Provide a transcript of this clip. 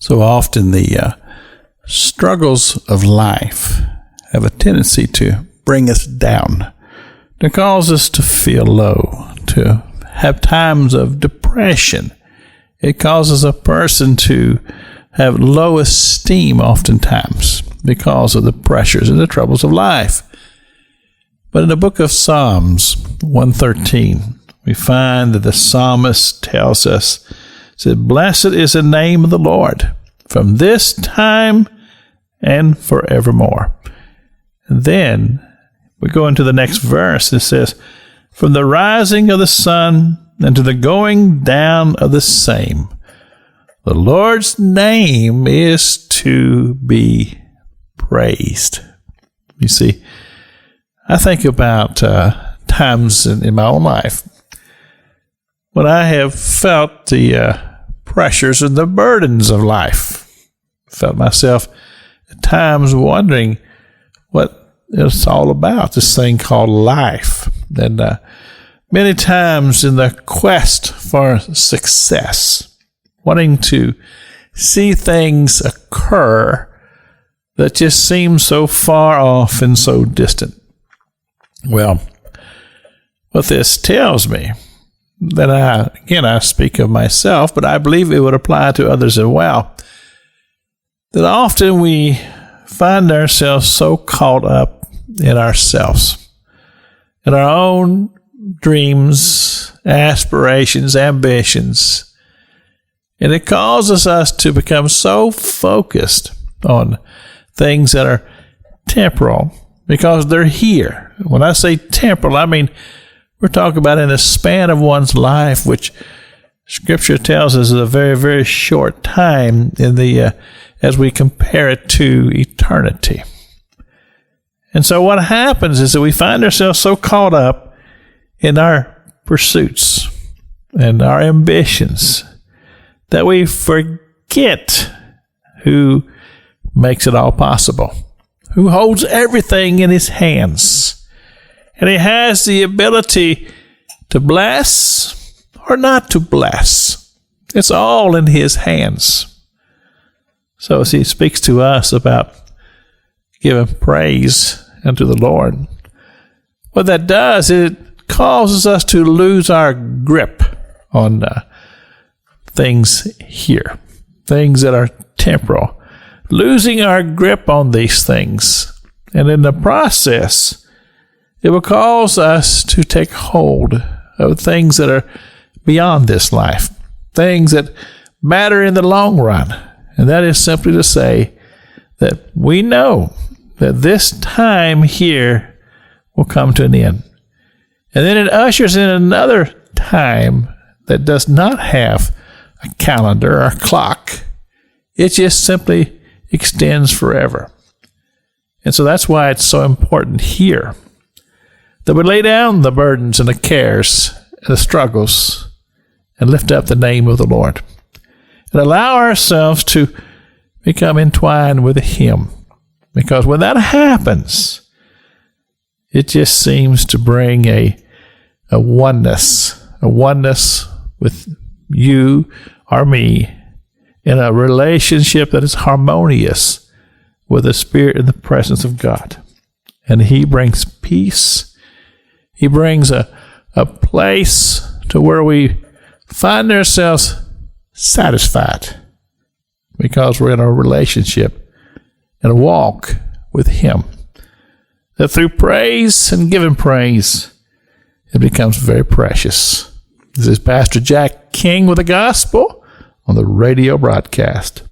So often the struggles of life have a tendency to bring us down, to cause us to feel low, to have times of depression. It causes a person to have low esteem oftentimes because of the pressures and the troubles of life. But in the book of Psalms 113, we find that the psalmist tells us, said, "Blessed is the name of the Lord from this time and forevermore." And then we go into the next verse. It says, "From the rising of the sun and to the going down of the same, the Lord's name is to be praised." You see, I think about times in my own life when I have felt the pressures and the burdens of life. Felt myself at times wondering what it's all about, this thing called life. And many times in the quest for success, wanting to see things occur that just seem so far off and so distant. Well, what this tells me, that I speak of myself, but I believe it would apply to others as well, that often we find ourselves so caught up in ourselves, in our own dreams, aspirations, ambitions, and it causes us to become so focused on things that are temporal because they're here. When I say temporal, I mean we're talking about in the span of one's life, which Scripture tells us is a very, very short time in the as we compare it to eternity. And so what happens is that we find ourselves so caught up in our pursuits and our ambitions that we forget who makes it all possible, who holds everything in his hands. And he has the ability to bless or not to bless. It's all in his hands. So as he speaks to us about giving praise unto the Lord, what that does, it causes us to lose our grip on things here, things that are temporal, losing our grip on these things. And in the process, it will cause us to take hold of things that are beyond this life, things that matter in the long run. And that is simply to say that we know that this time here will come to an end. And then it ushers in another time that does not have a calendar or a clock. It just simply extends forever. And so that's why it's so important here that we lay down the burdens and the cares and the struggles and lift up the name of the Lord and allow ourselves to become entwined with him. Because when that happens, it just seems to bring a oneness with you or me in a relationship that is harmonious with the Spirit and the presence of God. And he brings peace. He brings a place to where we find ourselves satisfied because we're in a relationship and a walk with him. That through praise and giving praise, it becomes very precious. This is Pastor Jack King with the gospel on the radio broadcast.